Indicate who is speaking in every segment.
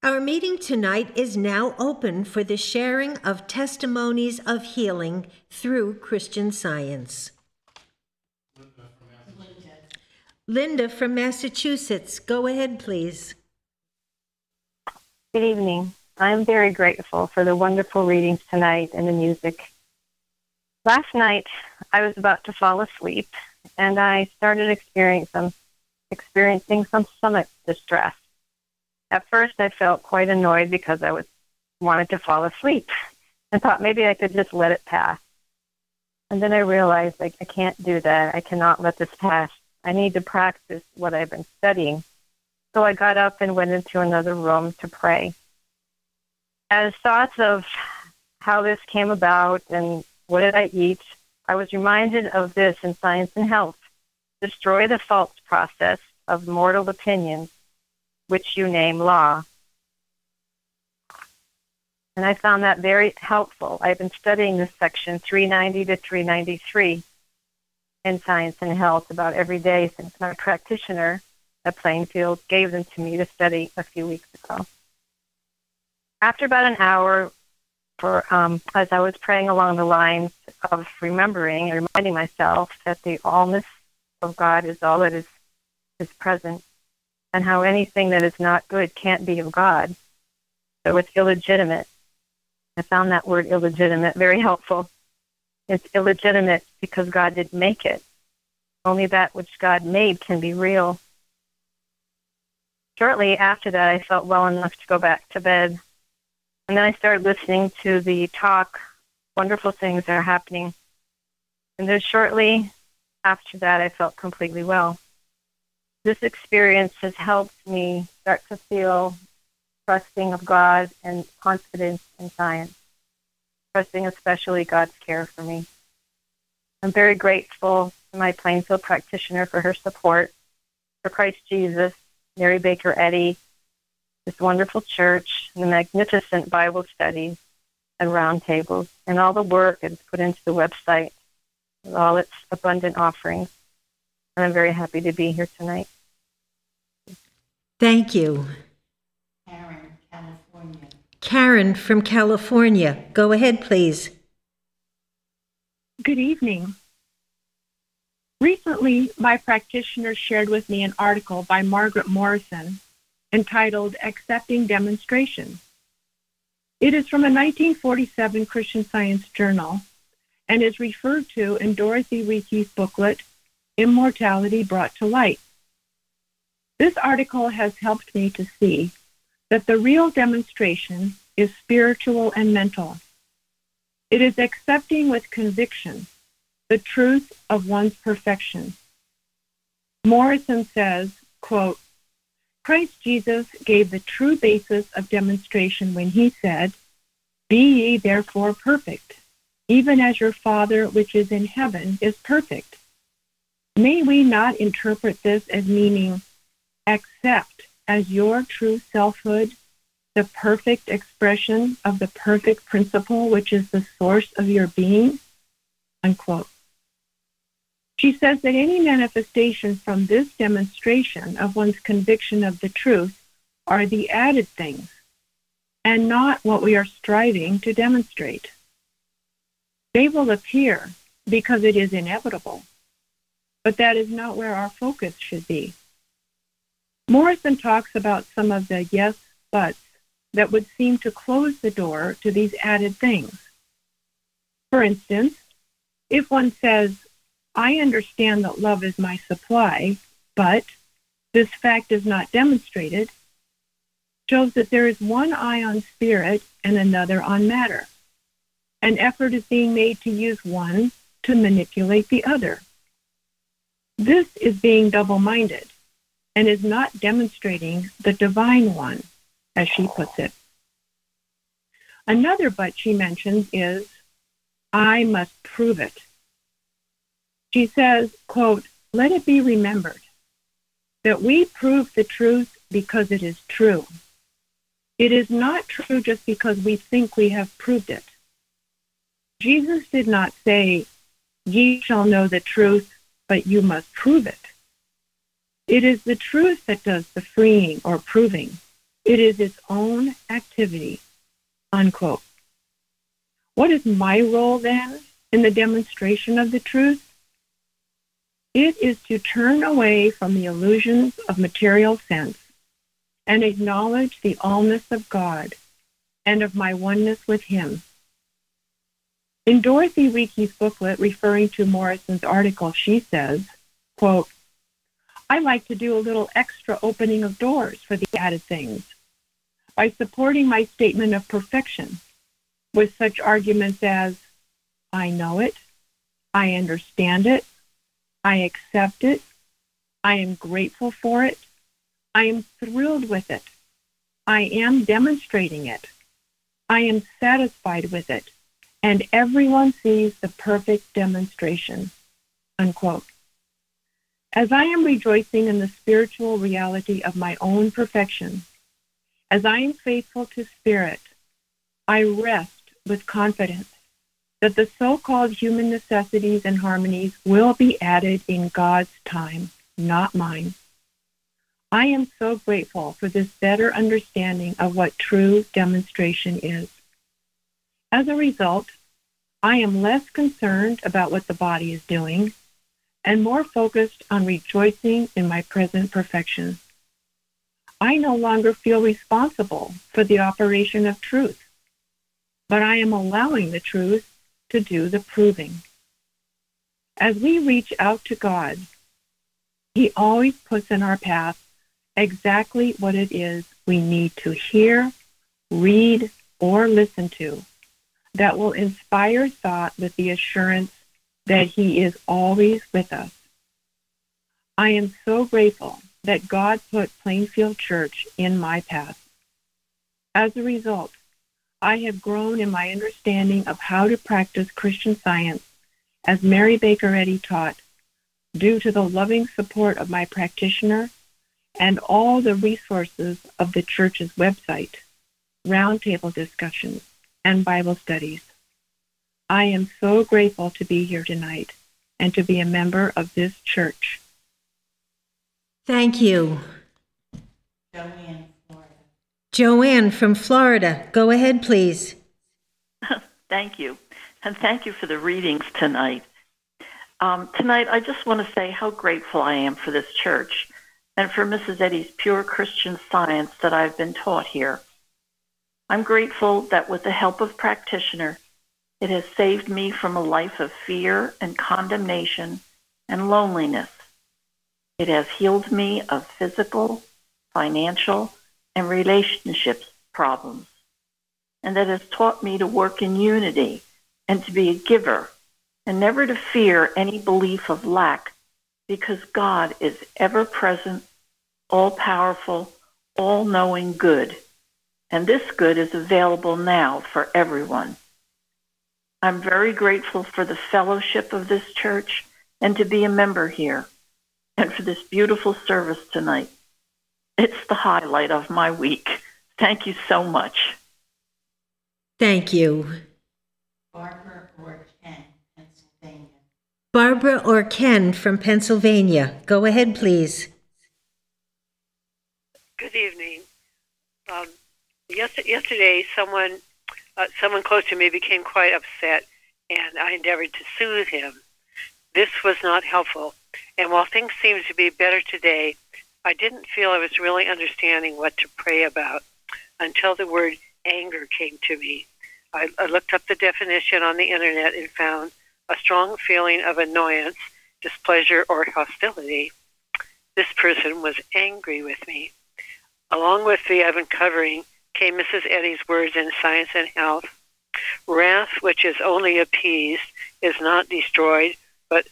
Speaker 1: Our meeting tonight is now open for the sharing of testimonies of healing through Christian Science. Linda from Massachusetts, go ahead, please.
Speaker 2: Good evening. I'm very grateful for the wonderful readings tonight and the music. Last night, I was about to fall asleep, and I started experiencing some stomach distress. At first, I felt quite annoyed because I wanted to fall asleep and thought maybe I could just let it pass. And then I realized I can't do that. I cannot let this pass. I need to practice what I've been studying. So I got up and went into another room to pray. As thoughts of how this came about and what did I eat, I was reminded of this in Science and Health. Destroy the false process of mortal opinions, which you name law. And I found that very helpful. I've been studying this section 390 to 393 in Science and Health about every day since my practitioner at Plainfield gave them to me to study a few weeks ago. After about an hour, as I was praying along the lines of remembering and reminding myself that the allness of God is all that is present, and how anything that is not good can't be of God. So it's illegitimate. I found that word illegitimate very helpful. It's illegitimate because God didn't make it. Only that which God made can be real. Shortly after that, I felt well enough to go back to bed. And then I started listening to the talk. Wonderful things are happening. And then shortly after that, I felt completely well. This experience has helped me start to feel trusting of God and confidence in science, trusting especially God's care for me. I'm very grateful to my Plainfield practitioner for her support, for Christ Jesus, Mary Baker Eddy, this wonderful church, and the magnificent Bible studies and roundtables, and all the work that's put into the website with all its abundant offerings. And I'm very happy to be here tonight.
Speaker 1: Thank you. Karen from California. Go ahead, please.
Speaker 3: Good evening. Recently, my practitioner shared with me an article by Margaret Morrison entitled Accepting Demonstration. It is from a 1947 Christian Science journal and is referred to in Dorothy Reese's booklet, Immortality Brought to Light. This article has helped me to see that the real demonstration is spiritual and mental. It is accepting with conviction the truth of one's perfection. Morrison says, quote, Christ Jesus gave the true basis of demonstration when he said, Be ye therefore perfect, even as your Father which is in heaven is perfect. May we not interpret this as meaning accept as your true selfhood the perfect expression of the perfect principle which is the source of your being? Unquote. She says that any manifestation from this demonstration of one's conviction of the truth are the added things, and not what we are striving to demonstrate. They will appear because it is inevitable, but that is not where our focus should be. Morrison talks about some of the yes buts that would seem to close the door to these added things. For instance, if one says, I understand that love is my supply, but this fact is not demonstrated, shows that there is one eye on spirit and another on matter. An effort is being made to use one to manipulate the other. This is being double-minded and is not demonstrating the divine one, as she puts it. Another but she mentions is, I must prove it. She says, quote, let it be remembered that we prove the truth because it is true. It is not true just because we think we have proved it. Jesus did not say, ye shall know the truth, but you must prove it. It is the truth that does the freeing or proving, It is its own activity, unquote. What is my role then in the demonstration of the truth? It is to turn away from the illusions of material sense and acknowledge the allness of God and of my oneness with Him. In Dorothy Reeke's booklet referring to Morrison's article, she says, quote, I like to do a little extra opening of doors for the added things by supporting my statement of perfection with such arguments as, I know it, I understand it, I accept it, I am grateful for it, I am thrilled with it, I am demonstrating it, I am satisfied with it, and everyone sees the perfect demonstration, unquote. As I am rejoicing in the spiritual reality of my own perfection, as I am faithful to Spirit, I rest with confidence that the so-called human necessities and harmonies will be added in God's time, not mine. I am so grateful for this better understanding of what true demonstration is. As a result, I am less concerned about what the body is doing and more focused on rejoicing in my present perfection. I no longer feel responsible for the operation of truth, but I am allowing the truth to do the proving. As we reach out to God, He always puts in our path exactly what it is we need to hear, read, or listen to that will inspire thought with the assurance that He is always with us. I am so grateful that God put Plainfield Church in my path. As a result, I have grown in my understanding of how to practice Christian Science as Mary Baker Eddy taught, due to the loving support of my practitioner and all the resources of the church's website, roundtable discussions, and Bible studies. I am so grateful to be here tonight and to be a member of this church.
Speaker 1: Thank you. Joanne from Florida. Go ahead, please.
Speaker 4: Thank you. And thank you for the readings tonight. Tonight, I just want to say how grateful I am for this church and for Mrs. Eddy's pure Christian Science that I've been taught here. I'm grateful that with the help of practitioner, it has saved me from a life of fear and condemnation and loneliness. It has healed me of physical, financial, and relationships problems, and that has taught me to work in unity and to be a giver and never to fear any belief of lack, because God is ever-present, all-powerful, all-knowing good, and this good is available now for everyone. I'm very grateful for the fellowship of this church and to be a member here, and for this beautiful service tonight. It's the highlight of my week. Thank you so much.
Speaker 1: Thank you.
Speaker 5: Barbara or Ken, Pennsylvania.
Speaker 1: Barbara or Ken from Pennsylvania. Go ahead, please.
Speaker 6: Good evening. Yesterday, someone close to me became quite upset, and I endeavored to soothe him. This was not helpful, and while things seem to be better today, I didn't feel I was really understanding what to pray about until the word anger came to me. I looked up the definition on the internet and found a strong feeling of annoyance, displeasure, or hostility. This person was angry with me. Along with the uncovering came Mrs. Eddy's words in Science and Health. Wrath, which is only appeased, is not destroyed, but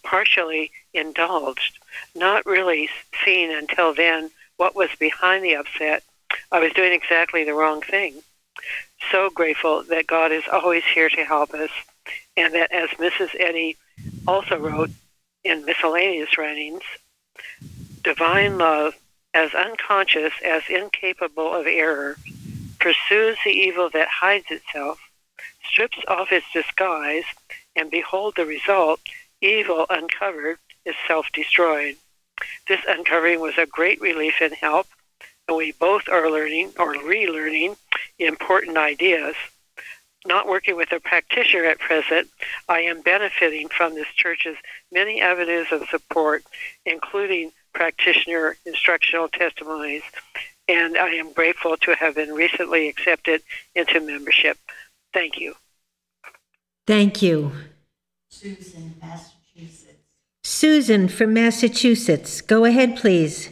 Speaker 6: partially indulged. Not really seen until then what was behind the upset. I was doing exactly the wrong thing. So grateful that God is always here to help us, and that, as Mrs. Eddy also wrote in miscellaneous writings, divine love, as unconscious as incapable of error, pursues the evil that hides itself, strips off its disguise, and behold the result, evil uncovered is self-destroyed. This uncovering was a great relief and help, and we both are learning or relearning important ideas. Not working with a practitioner at present, I am benefiting from this church's many avenues of support, including practitioner instructional testimonies, and I am grateful to have been recently accepted into membership. Thank you.
Speaker 1: Thank you.
Speaker 5: Susan, Massachusetts.
Speaker 1: Susan from Massachusetts. Go ahead, please.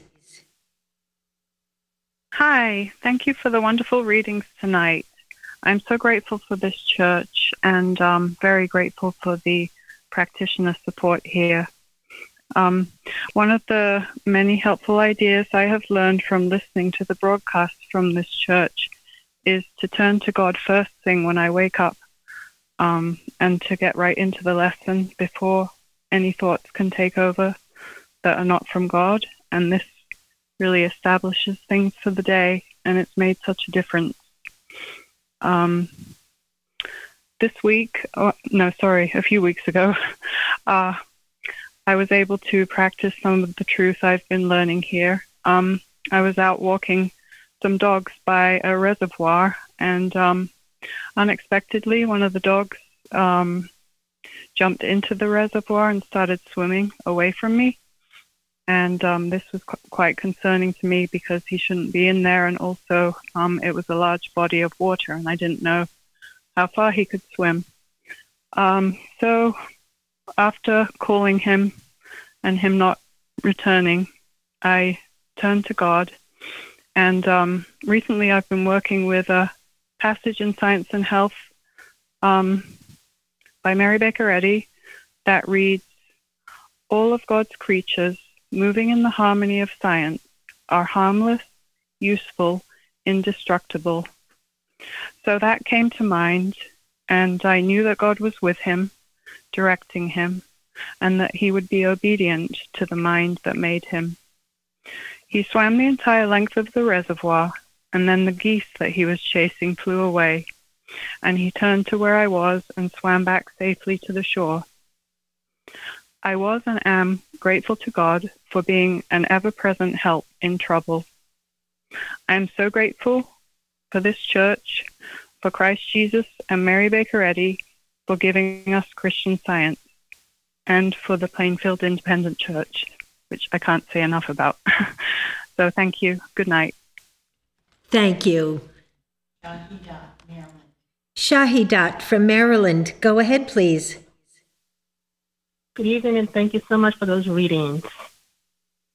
Speaker 7: Hi, thank you for the wonderful readings tonight. I'm so grateful for this church and very grateful for the practitioner support here. One of the many helpful ideas I have learned from listening to the broadcast from this church is to turn to God first thing when I wake up, and to get right into the lesson before any thoughts can take over that are not from God. And this really establishes things for the day, and it's made such a difference. A few weeks ago, I was able to practice some of the truth I've been learning here. I was out walking some dogs by a reservoir, and unexpectedly, one of the dogs jumped into the reservoir and started swimming away from me. And this was quite concerning to me because he shouldn't be in there, and also it was a large body of water, and I didn't know how far he could swim. So after calling him and him not returning, I turned to God. And recently I've been working with a passage in Science and Health by Mary Baker Eddy that reads, "All of God's creatures, moving in the harmony of science, are harmless, useful, indestructible." So that came to mind, and I knew that God was with him, directing him, and that he would be obedient to the mind that made him. He swam the entire length of the reservoir, and then the geese that he was chasing flew away, and he turned to where I was and swam back safely to the shore. I was and am grateful to God for being an ever-present help in trouble. I am so grateful for this church, for Christ Jesus and Mary Baker Eddy for giving us Christian Science, and for the Plainfield Independent Church, which I can't say enough about. So thank you. Good night.
Speaker 1: Thank you.
Speaker 5: Shahidat, Maryland.
Speaker 1: Shahidat from Maryland. Go ahead, please.
Speaker 8: Good evening, and thank you so much for those readings.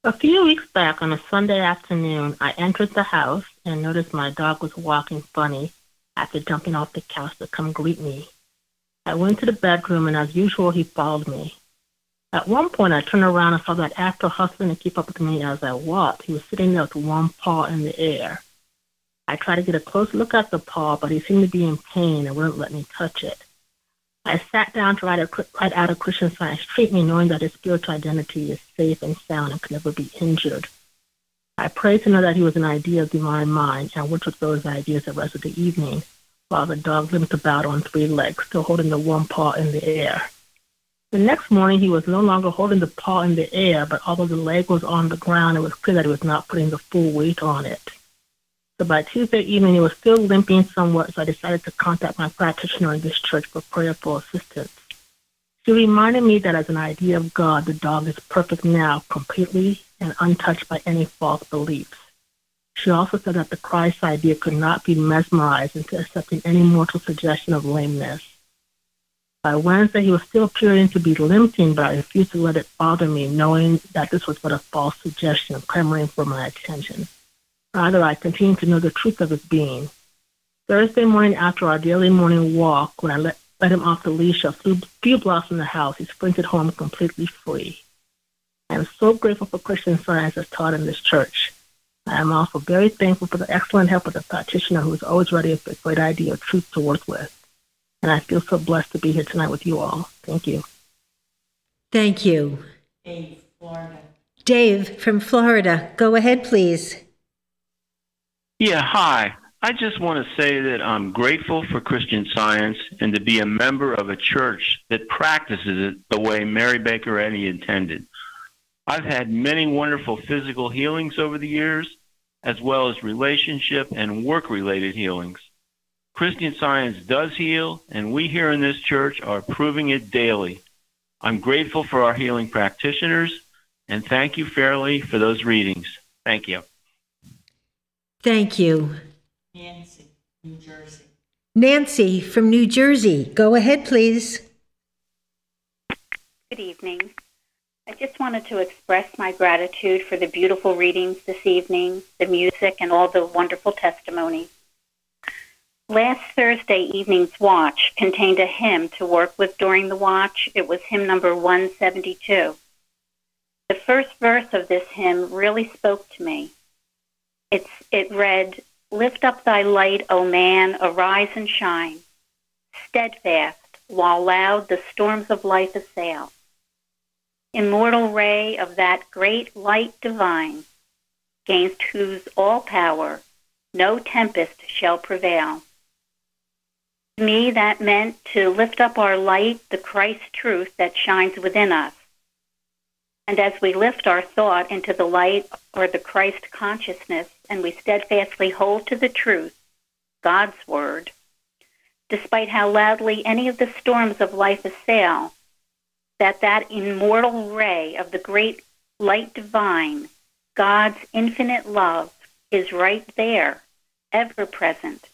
Speaker 8: A few weeks back on a Sunday afternoon, I entered the house and noticed my dog was walking funny after jumping off the couch to come greet me. I went to the bedroom, and as usual, he followed me. At one point, I turned around and saw that after hustling to keep up with me as I walked, he was sitting there with one paw in the air. I tried to get a close look at the paw, but he seemed to be in pain and wouldn't let me touch it. I sat down to write out a Christian Science treatment, knowing that his spiritual identity is safe and sound and could never be injured. I prayed to know that he was an idea of divine mind, and worked with those ideas the rest of the evening, while the dog limped about on 3 legs, still holding the one paw in the air. The next morning, he was no longer holding the paw in the air, but although the leg was on the ground, it was clear that he was not putting the full weight on it. So by Tuesday evening, he was still limping somewhat, so I decided to contact my practitioner in this church for prayerful assistance. She reminded me that as an idea of God, the dog is perfect now, completely and untouched by any false beliefs. She also said that the Christ idea could not be mesmerized into accepting any mortal suggestion of lameness. By Wednesday, he was still appearing to be limping, but I refused to let it bother me, knowing that this was but a false suggestion clamoring for my attention. Rather, I continued to know the truth of his being. Thursday morning, after our daily morning walk, when I let him off the leash a few blocks from the house, he sprinted home completely free. I am so grateful for Christian Science as taught in this church. I am also very thankful for the excellent help of the practitioner who is always ready with a great idea of truth to work with. And I feel so blessed to be here tonight with you all. Thank you.
Speaker 1: Thank you.
Speaker 5: Dave, Florida.
Speaker 1: Dave from Florida. Go ahead, please.
Speaker 9: Yeah, hi. I just want to say that I'm grateful for Christian Science and to be a member of a church that practices it the way Mary Baker Eddy intended. I've had many wonderful physical healings over the years, as well as relationship and work-related healings. Christian Science does heal, and we here in this church are proving it daily. I'm grateful for our healing practitioners, and thank you, Fairley, for those readings. Thank you.
Speaker 1: Thank you.
Speaker 5: Nancy, New Jersey.
Speaker 1: Nancy from New Jersey. Go ahead, please.
Speaker 10: Good evening. I just wanted to express my gratitude for the beautiful readings this evening, the music, and all the wonderful testimonies. Last Thursday evening's watch contained a hymn to work with during the watch. It was hymn number 172. The first verse of this hymn really spoke to me. It read, "Lift up thy light, O man, arise and shine, steadfast, while loud the storms of life assail. Immortal ray of that great light divine, against whose all power no tempest shall prevail." To me, that meant to lift up our light, the Christ truth that shines within us. And as we lift our thought into the light or the Christ consciousness, and we steadfastly hold to the truth, God's word, despite how loudly any of the storms of life assail, that immortal ray of the great light divine, God's infinite love, is right there, ever present,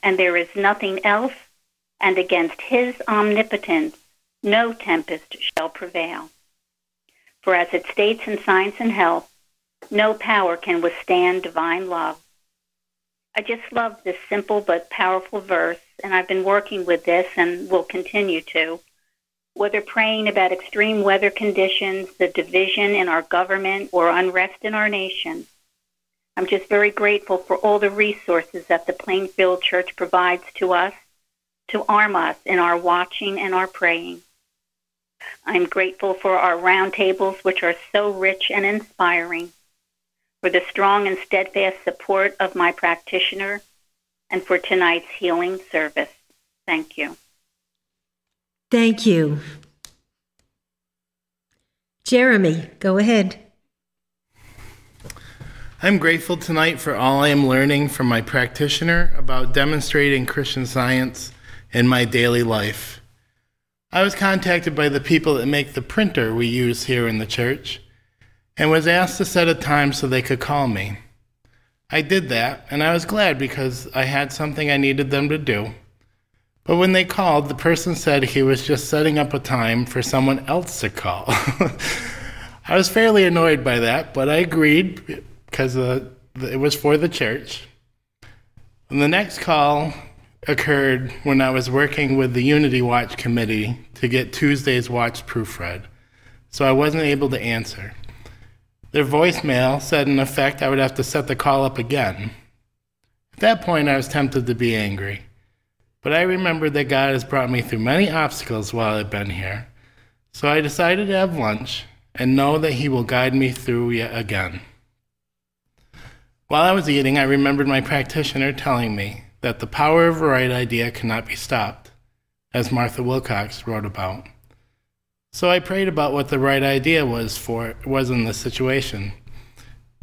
Speaker 10: and there is nothing else, and against his omnipotence no tempest shall prevail. For as it states in Science and Health, no power can withstand divine love. I just love this simple but powerful verse, and I've been working with this and will continue to, whether praying about extreme weather conditions, the division in our government, or unrest in our nation. I'm just very grateful for all the resources that the Plainfield Church provides to us to arm us in our watching and our praying. I'm grateful for our roundtables, which are so rich and inspiring, for the strong and steadfast support of my practitioner, and for tonight's healing service. Thank you.
Speaker 1: Thank you. Jeremy, go ahead.
Speaker 11: I'm grateful tonight for all I am learning from my practitioner about demonstrating Christian Science in my daily life. I was contacted by the people that make the printer we use here in the church and was asked to set a time so they could call me. I did that, and I was glad because I had something I needed them to do. But when they called, the person said he was just setting up a time for someone else to call. I was fairly annoyed by that, but I agreed because it was for the church. And the next call occurred when I was working with the Unity Watch Committee to get Tuesday's watch proofread, so I wasn't able to answer. Their voicemail said in effect I would have to set the call up again. At that point, I was tempted to be angry, but I remembered that God has brought me through many obstacles while I've been here, so I decided to have lunch and know that He will guide me through yet again. While I was eating, I remembered my practitioner telling me that the power of a right idea cannot be stopped, as Martha Wilcox wrote about. So I prayed about what the right idea was in this situation.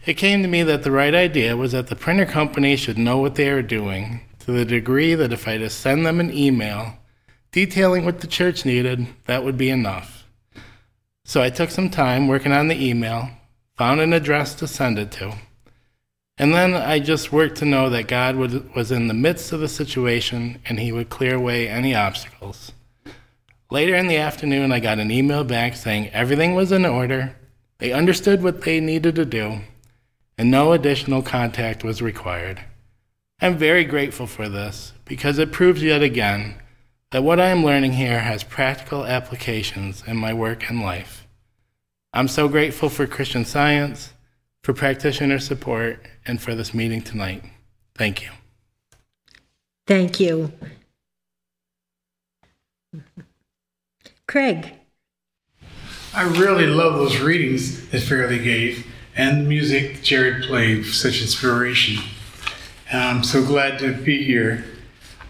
Speaker 11: It came to me that the right idea was that the printer company should know what they were doing, to the degree that if I just send them an email detailing what the church needed, that would be enough. So I took some time working on the email, found an address to send it to, and then I just worked to know that God was in the midst of the situation and He would clear away any obstacles. Later in the afternoon, I got an email back saying everything was in order, they understood what they needed to do, and no additional contact was required. I'm very grateful for this because it proves yet again that what I am learning here has practical applications in my work and life. I'm so grateful for Christian Science, for practitioner support, and for this meeting tonight. Thank you.
Speaker 1: Thank you. Craig.
Speaker 12: I really love those readings that Fairley gave and the music Jared played, such inspiration. I'm so glad to be here.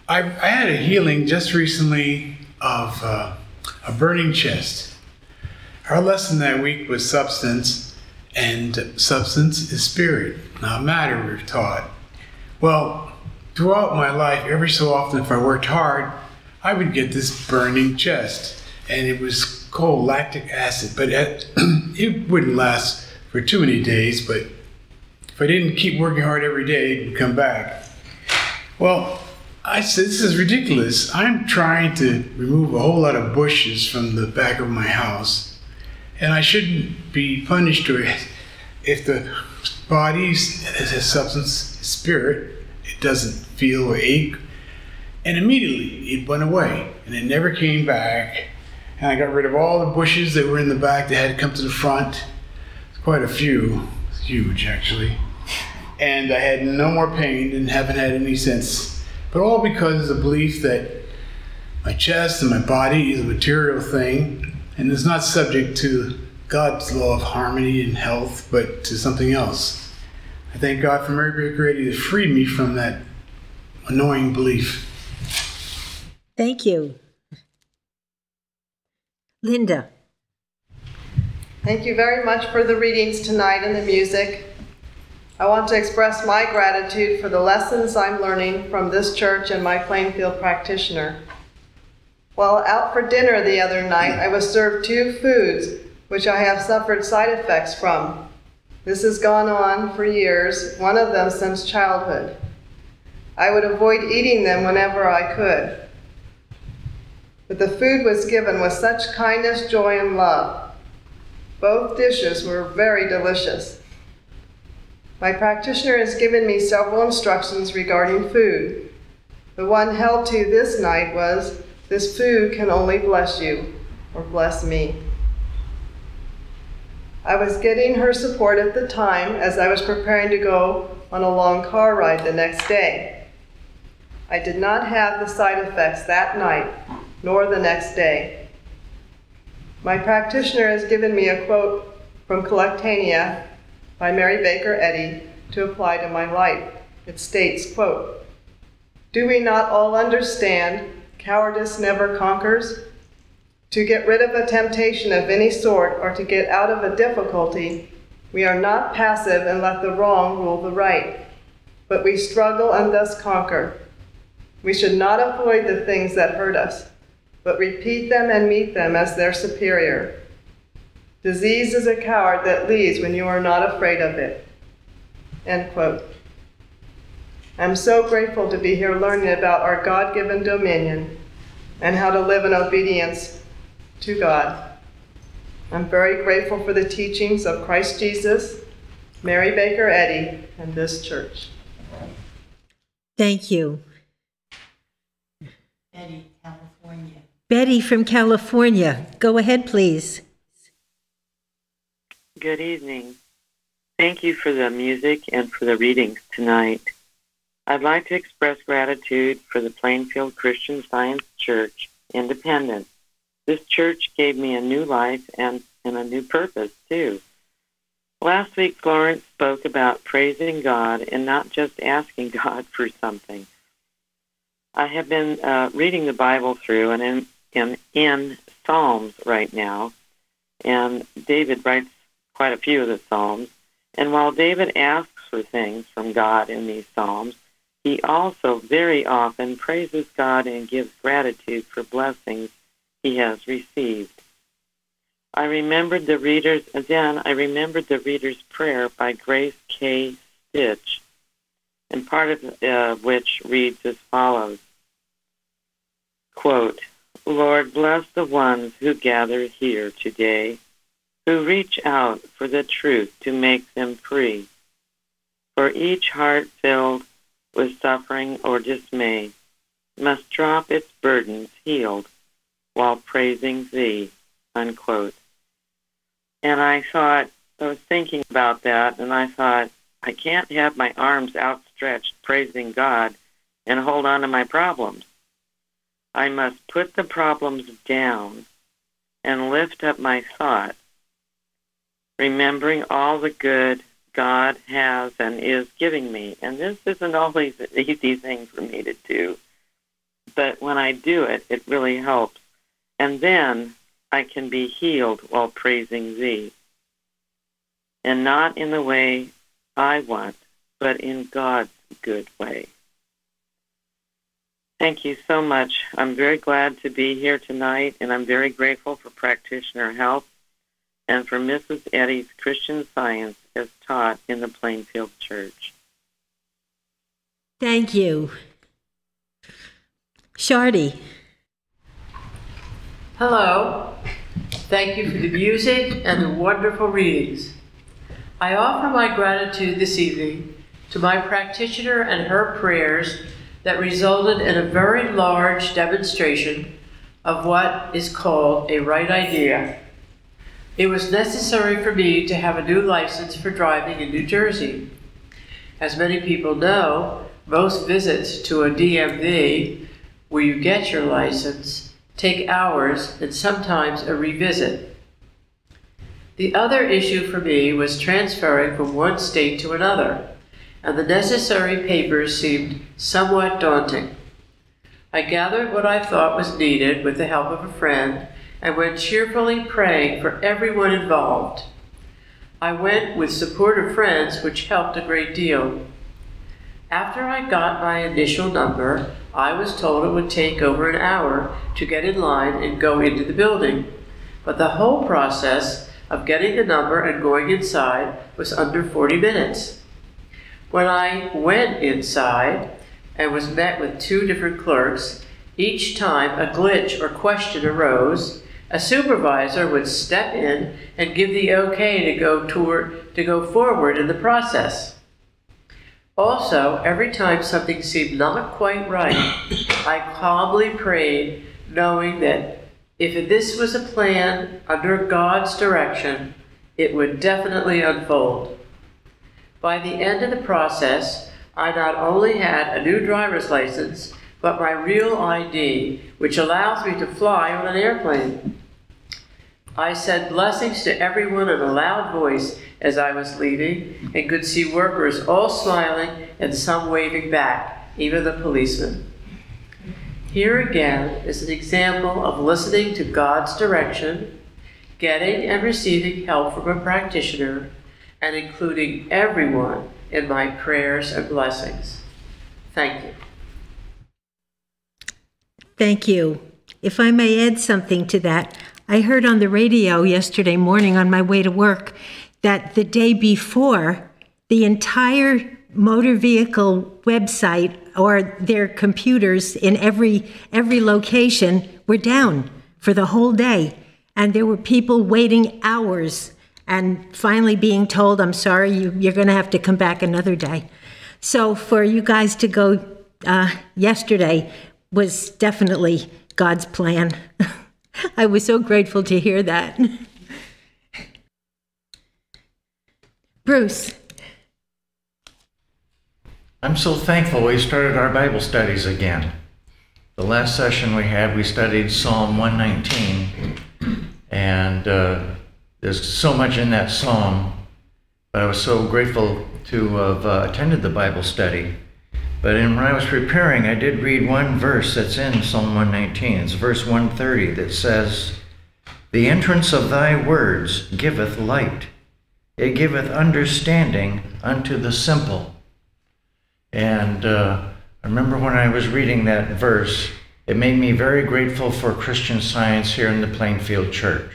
Speaker 12: I had a healing just recently of a burning chest. Our lesson that week was substance, and substance is spirit, not matter, we're taught. Well, throughout my life, every so often, if I worked hard, I would get this burning chest, and it was called lactic acid, but it wouldn't last for too many days, but if I didn't keep working hard every day, it would come back. Well, I said, this is ridiculous. I'm trying to remove a whole lot of bushes from the back of my house, and I shouldn't be punished if the body has a substance, spirit, it doesn't feel or ache. And immediately it went away, and it never came back. And I got rid of all the bushes that were in the back that had to come to the front. Quite a few, huge actually. And I had no more pain and haven't had any since. But all because of the belief that my chest and my body is a material thing and is not subject to God's law of harmony and health, but to something else. I thank God for Mary Baker Eddy that freed me from that annoying belief.
Speaker 1: Thank you. Linda.
Speaker 13: Thank you very much for the readings tonight and the music. I want to express my gratitude for the lessons I'm learning from this church and my Plainfield practitioner. While out for dinner the other night, I was served 2 foods which I have suffered side effects from. This has gone on for years, one of them since childhood. I would avoid eating them whenever I could. But the food was given with such kindness, joy, and love. Both dishes were very delicious. My practitioner has given me several instructions regarding food. The one held to this night was, this food can only bless you, or bless me. I was getting her support at the time as I was preparing to go on a long car ride the next day. I did not have the side effects that night, nor the next day. My practitioner has given me a quote from Collectania by Mary Baker Eddy to apply to my life. It states, quote, "Do we not all understand cowardice never conquers? To get rid of a temptation of any sort or to get out of a difficulty, we are not passive and let the wrong rule the right, but we struggle and thus conquer. We should not avoid the things that hurt us, but repeat them and meet them as their superior. Disease is a coward that leaves when you are not afraid of it." End quote. I'm so grateful to be here learning about our God-given dominion and how to live in obedience to God. I'm very grateful for the teachings of Christ Jesus, Mary Baker Eddy, and this church.
Speaker 1: Thank you.
Speaker 5: Betty, California.
Speaker 1: Betty from California. Go ahead, please.
Speaker 14: Good evening. Thank you for the music and for the tonight. I'd like to express gratitude for the Plainfield Christian Science Church, Independent. This church gave me a new life and a new purpose, too. Last week, Florence spoke about praising God and not just asking God for something. I have been reading the Bible through and in Psalms right now, and David writes quite a few of the Psalms. And while David asks for things from God in these Psalms, he also very often praises God and gives gratitude for blessings he has received. I remembered the reader's prayer by Grace K. Stitch, and part of which reads as follows, quote, "Lord, bless the ones who gather here today, who reach out for the truth to make them free. For each heart filled with suffering or dismay must drop its burdens healed while praising thee," unquote. And I was thinking about that, and I thought, I can't have my arms outstretched praising God and hold on to my problems. I must put the problems down and lift up my thought, remembering all the good God has and is giving me. And this isn't always an easy thing for me to do, but when I do it, it really helps. And then I can be healed while praising thee. and not in the way I want, but in God's good way. Thank you so much. I'm very glad to be here tonight, and I'm very grateful for practitioner help and for Mrs. Eddy's Christian Science as taught in the Plainfield Church.
Speaker 1: Thank you. Shardy.
Speaker 15: Hello. Thank you for the music and the wonderful readings. I offer my gratitude this evening to my practitioner and her prayers that resulted in a very large demonstration of what is called a right idea. It was necessary for me to have a new license for driving in New Jersey. As many people know, most visits to a DMV, where you get your license, take hours and sometimes a revisit. The other issue for me was transferring from one state to another, and the necessary papers seemed somewhat daunting. I gathered what I thought was needed with the help of a friend and went cheerfully praying for everyone involved. I went with supportive friends, which helped a great deal. After I got my initial number, I was told it would take over an hour to get in line and go into the building, but the whole process of getting the number and going inside was under 40 minutes. When I went inside and was met with 2 different clerks, each time a glitch or question arose, a supervisor would step in and give the okay to go forward in the process. Also, every time something seemed not quite right, I calmly prayed, knowing that if this was a plan under God's direction, it would definitely unfold. By the end of the process, I not only had a new driver's license, but my real ID, which allows me to fly on an airplane. I said blessings to everyone in a loud voice as I was leaving, and could see workers all smiling and some waving back, even the policeman. Here again is an example of listening to God's direction, getting and receiving help from a practitioner, and including everyone in my prayers and blessings. Thank you.
Speaker 1: Thank you. If I may add something to that, I heard on the radio yesterday morning on my way to work that the day before, the entire motor vehicle website or their computers in every location were down for the whole day. And there were people waiting hours and finally being told, I'm sorry, you're going to have to come back another day. So for you guys to go yesterday was definitely God's plan. I was so grateful to hear that. Bruce.
Speaker 16: I'm so thankful we started our Bible studies again. The last session we had, we studied Psalm 119, and there's so much in that psalm, but I was so grateful to have attended the Bible study. But when I was preparing, I did read one verse that's in Psalm 119. It's verse 130 that says, "The entrance of thy words giveth light. It giveth understanding unto the simple." And I remember when I was reading that verse, it made me very grateful for Christian Science here in the Plainfield Church.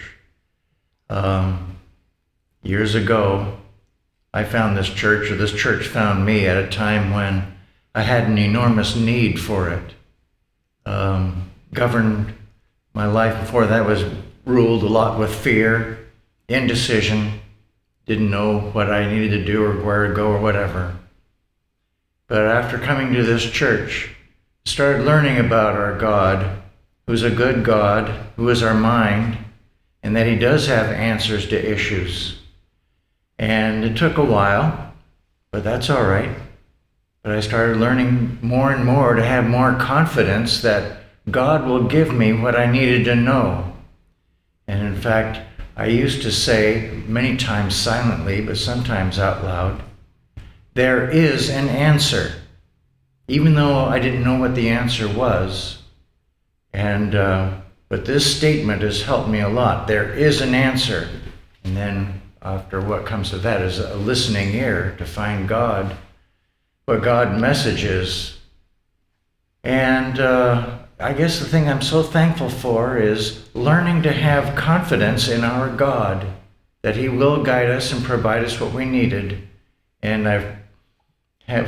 Speaker 16: Years ago, I found this church, or this church found me at a time when I had an enormous need for it. Governed my life before that was ruled a lot with fear, indecision, didn't know what I needed to do or where to go or whatever. But after coming to this church, started learning about our God, who's a good God, who is our mind, and that he does have answers to issues. And it took a while, but that's all right. But I started learning more and more to have more confidence that God will give me what I needed to know. And in fact, I used to say many times silently, but sometimes out loud, there is an answer, even though I didn't know what the answer was. And but this statement has helped me a lot. There is an answer. And then after what comes to that is a listening ear to find God, what God's message is. And I guess the thing I'm so thankful for is learning to have confidence in our God, that He will guide us and provide us what we needed. And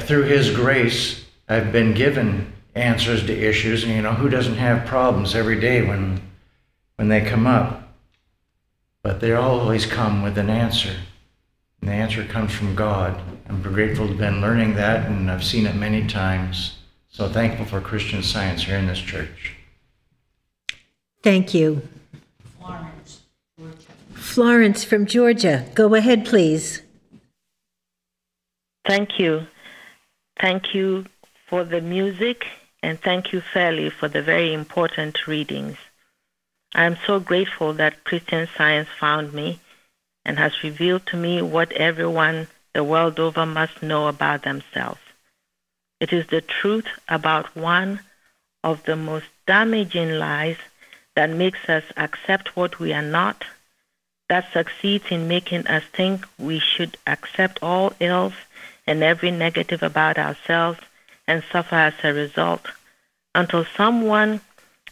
Speaker 16: through His grace, I've been given answers to issues. And who doesn't have problems every day when they come up? But they always come with an answer. And the answer comes from God. I'm grateful to have been learning that, and I've seen it many times. So thankful for Christian Science here in this church.
Speaker 1: Thank you.
Speaker 5: Florence, Georgia.
Speaker 1: Florence from Georgia. Go ahead, please.
Speaker 17: Thank you. Thank you for the music, and thank you, Fairley, for the very important readings. I am so grateful that Christian Science found me and has revealed to me what everyone the world over must know about themselves. It is the truth about one of the most damaging lies that makes us accept what we are not, that succeeds in making us think we should accept all ills and every negative about ourselves and suffer as a result, until someone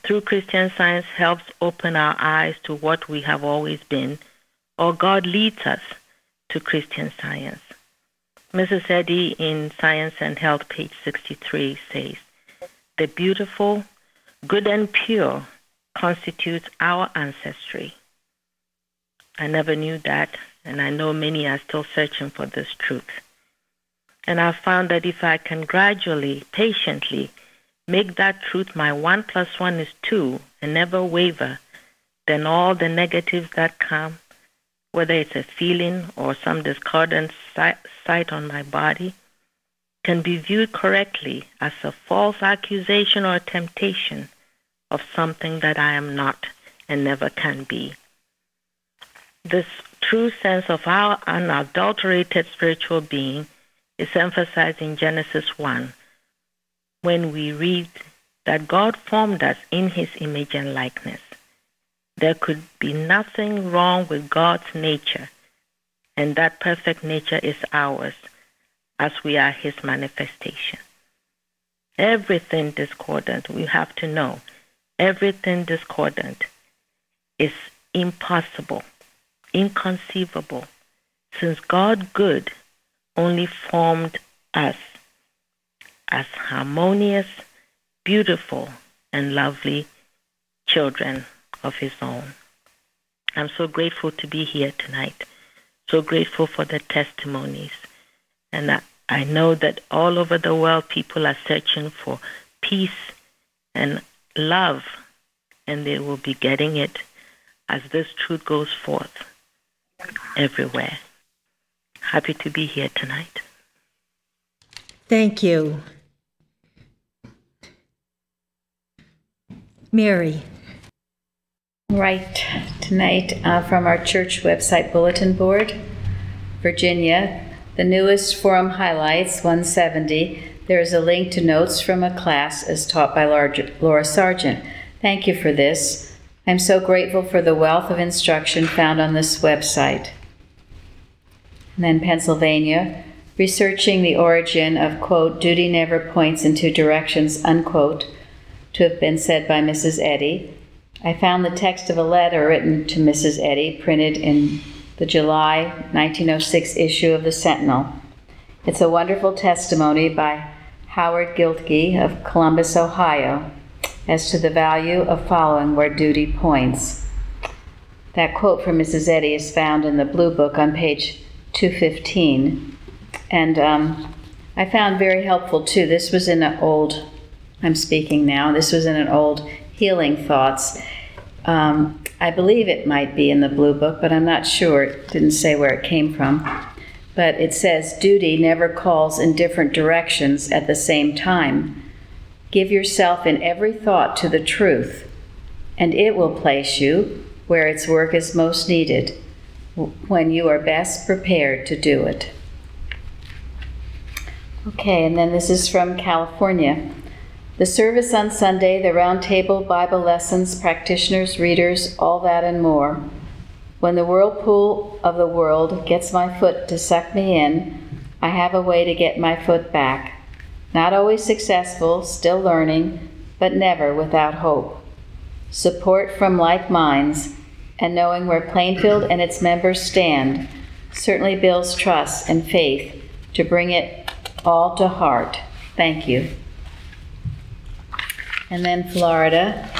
Speaker 17: through Christian Science helps open our eyes to what we have always been, or God leads us to Christian Science. Mrs. Eddy in Science and Health, page 63, says, "The beautiful, good and pure constitutes our ancestry." I never knew that, and I know many are still searching for this truth. And I found that if I can gradually, patiently, make that truth my 1 + 1 is 2 and never waver, then all the negatives that come, whether it's a feeling or some discordant sight on my body, can be viewed correctly as a false accusation or a temptation of something that I am not and never can be. This true sense of our unadulterated spiritual being is emphasized in Genesis 1, when we read that God formed us in His image and likeness. There could be nothing wrong with God's nature, and that perfect nature is ours, as we are His manifestation. Everything discordant, we have to know, everything discordant is impossible, inconceivable, since God good only formed us as harmonious, beautiful, and lovely children of His own. I'm so grateful to be here tonight, so grateful for the testimonies. And I know that all over the world people are searching for peace and love, and they will be getting it as this truth goes forth everywhere. Happy to be here tonight.
Speaker 1: Thank you. Mary.
Speaker 18: Right, tonight from our church website bulletin board, Virginia, the newest forum highlights, 170. There is a link to notes from a class as taught by Laura Sargent. Thank you for this. I'm so grateful for the wealth of instruction found on this website. And then Pennsylvania, researching the origin of, quote, "duty never points in two directions," unquote, to have been said by Mrs. Eddy. I found the text of a letter written to Mrs. Eddy, printed in the July 1906 issue of the Sentinel. It's a wonderful testimony by Howard Giltke of Columbus, Ohio, as to the value of following where duty points. That quote from Mrs. Eddy is found in the Blue Book on page 215. And I found very helpful, too. This was in an old, I'm speaking now, this was in an old Healing Thoughts. I believe it might be in the Blue Book, but I'm not sure. It didn't say where it came from. But it says, "Duty never calls in different directions at the same time. Give yourself in every thought to the truth, and it will place you where its work is most needed, when you are best prepared to do it." Okay, and then this is from California. The service on Sunday, the roundtable, Bible lessons, practitioners, readers, all that and more. When the whirlpool of the world gets my foot to suck me in, I have a way to get my foot back. Not always successful, still learning, but never without hope. Support from like minds, and knowing where Plainfield and its members stand, certainly builds trust and faith to bring it all to heart. Thank you. And then Florida.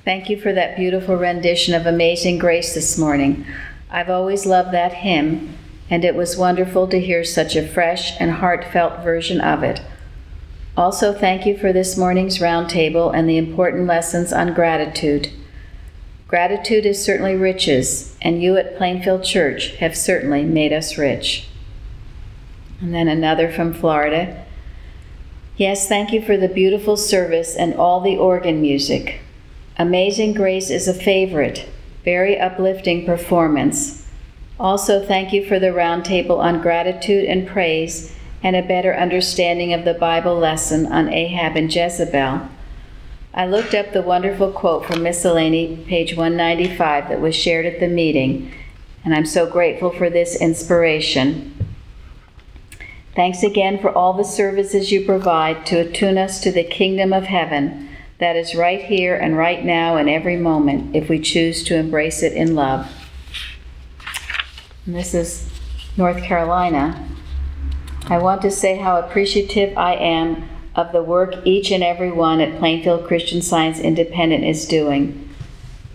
Speaker 18: Thank you for that beautiful rendition of Amazing Grace this morning. I've always loved that hymn, and it was wonderful to hear such a fresh and heartfelt version of it. Also, thank you for this morning's roundtable and the important lessons on gratitude. Gratitude is certainly riches, and you at Plainfield Church have certainly made us rich. And then another from Florida. Yes, thank you for the beautiful service and all the organ music. Amazing Grace is a favorite, very uplifting performance. Also, thank you for the roundtable on gratitude and praise and a better understanding of the Bible lesson on Ahab and Jezebel. I looked up the wonderful quote from Miscellany, page 195, that was shared at the meeting, and I'm so grateful for this inspiration. Thanks again for all the services you provide to attune us to the kingdom of heaven that is right here and right now and every moment if we choose to embrace it in love. And this is North Carolina. I want to say how appreciative I am of the work each and every one at Plainfield Christian Science Independent is doing.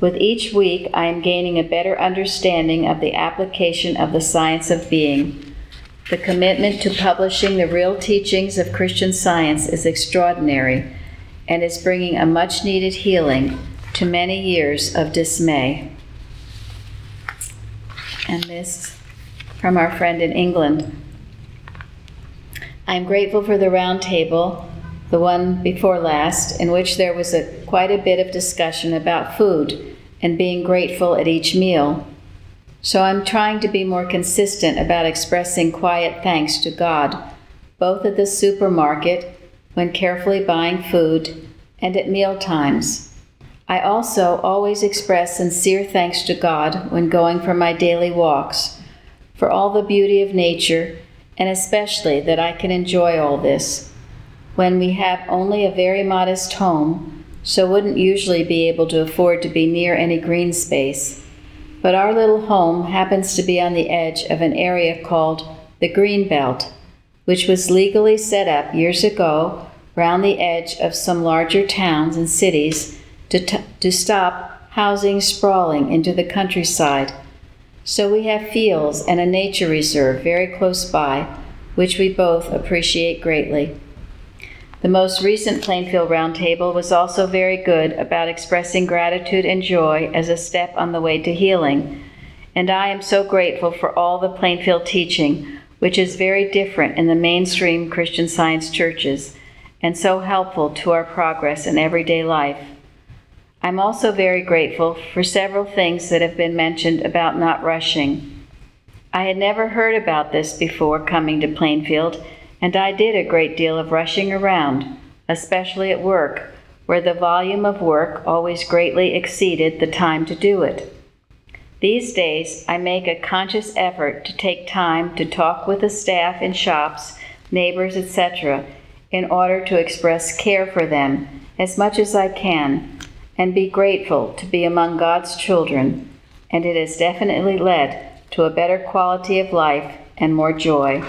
Speaker 18: With each week, I am gaining a better understanding of the application of the science of being. The commitment to publishing the real teachings of Christian Science is extraordinary and is bringing a much-needed healing to many years of dismay. And this from our friend in England. I am grateful for the round table, the one before last, in which there was quite a bit of discussion about food and being grateful at each meal. So I'm trying to be more consistent about expressing quiet thanks to God, both at the supermarket, when carefully buying food, and at meal times. I also always express sincere thanks to God when going for my daily walks, for all the beauty of nature, and especially that I can enjoy all this, when we have only a very modest home, so wouldn't usually be able to afford to be near any green space. But our little home happens to be on the edge of an area called the Green Belt, which was legally set up years ago round the edge of some larger towns and cities to stop housing sprawling into the countryside. So we have fields and a nature reserve very close by, which we both appreciate greatly. The most recent Plainfield Roundtable was also very good about expressing gratitude and joy as a step on the way to healing. And I am so grateful for all the Plainfield teaching, which is very different in the mainstream Christian Science churches, and so helpful to our progress in everyday life. I'm also very grateful for several things that have been mentioned about not rushing. I had never heard about this before coming to Plainfield, and I did a great deal of rushing around, especially at work, where the volume of work always greatly exceeded the time to do it. These days, I make a conscious effort to take time to talk with the staff in shops, neighbors, etc., in order to express care for them as much as I can, and be grateful to be among God's children, and it has definitely led to a better quality of life and more joy.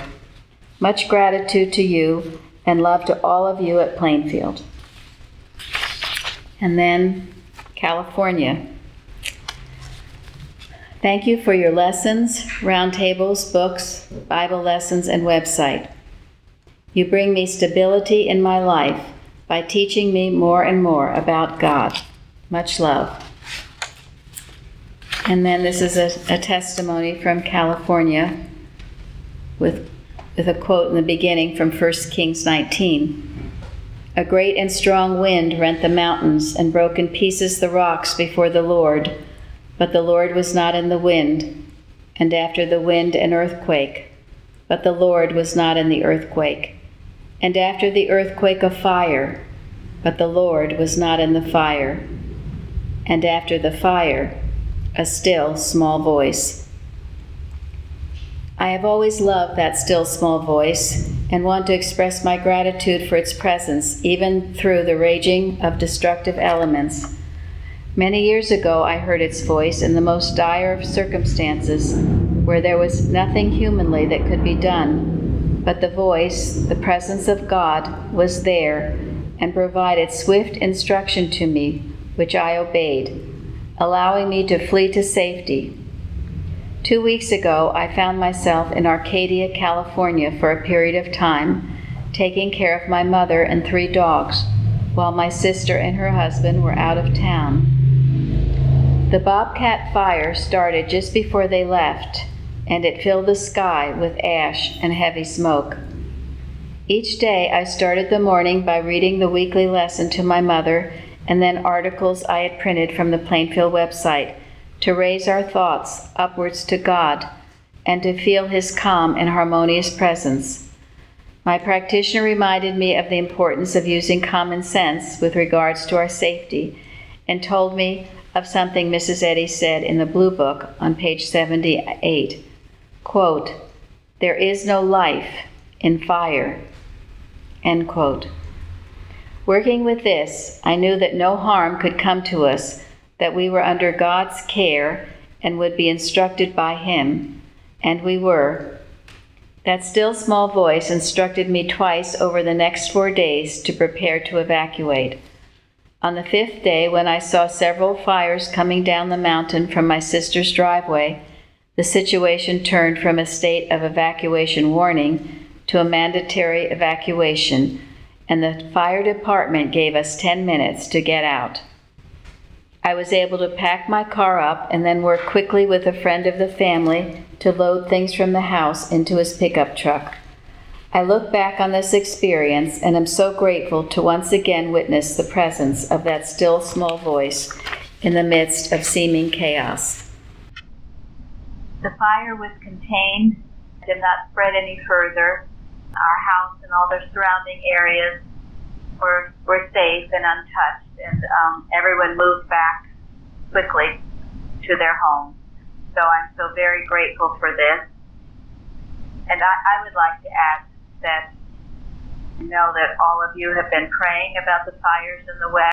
Speaker 18: Much gratitude to you, and love to all of you at Plainfield. And then California. Thank you for your lessons, roundtables, books, Bible lessons, and website. You bring me stability in my life by teaching me more and more about God. Much love. And then this is a testimony from California with a quote in the beginning from 1 Kings 19. A great and strong wind rent the mountains and broke in pieces the rocks before the Lord, but the Lord was not in the wind, and after the wind an earthquake, but the Lord was not in the earthquake, and after the earthquake a fire, but the Lord was not in the fire, and after the fire a still, small voice. I have always loved that still, small voice and want to express my gratitude for its presence, even through the raging of destructive elements. Many years ago, I heard its voice in the most dire of circumstances, where there was nothing humanly that could be done, but the voice, the presence of God, was there and provided swift instruction to me, which I obeyed, allowing me to flee to safety. 2 weeks ago, I found myself in Arcadia, California for a period of time, taking care of my mother and 3 dogs, while my sister and her husband were out of town. The Bobcat fire started just before they left, and it filled the sky with ash and heavy smoke. Each day, I started the morning by reading the weekly lesson to my mother and then articles I had printed from the Plainfield website, to raise our thoughts upwards to God and to feel His calm and harmonious presence. My practitioner reminded me of the importance of using common sense with regards to our safety and told me of something Mrs. Eddy said in the Blue Book on page 78. Quote, "There is no life in fire." End quote. Working with this, I knew that no harm could come to us, that we were under God's care and would be instructed by Him, and we were. That still small voice instructed me twice over the next 4 days to prepare to evacuate. On the 5th day, when I saw several fires coming down the mountain from my sister's driveway, the situation turned from a state of evacuation warning to a mandatory evacuation, and the fire department gave us 10 minutes to get out. I was able to pack my car up and then work quickly with a friend of the family to load things from the house into his pickup truck. I look back on this experience and am so grateful to once again witness the presence of that still small voice in the midst of seeming chaos. The fire was contained, did not spread any further. Our house and all the surrounding areas were safe and untouched, and everyone moved back quickly to their homes. So I'm so very grateful for this. And I would like to add that I know that all of you have been praying about the fires in the West.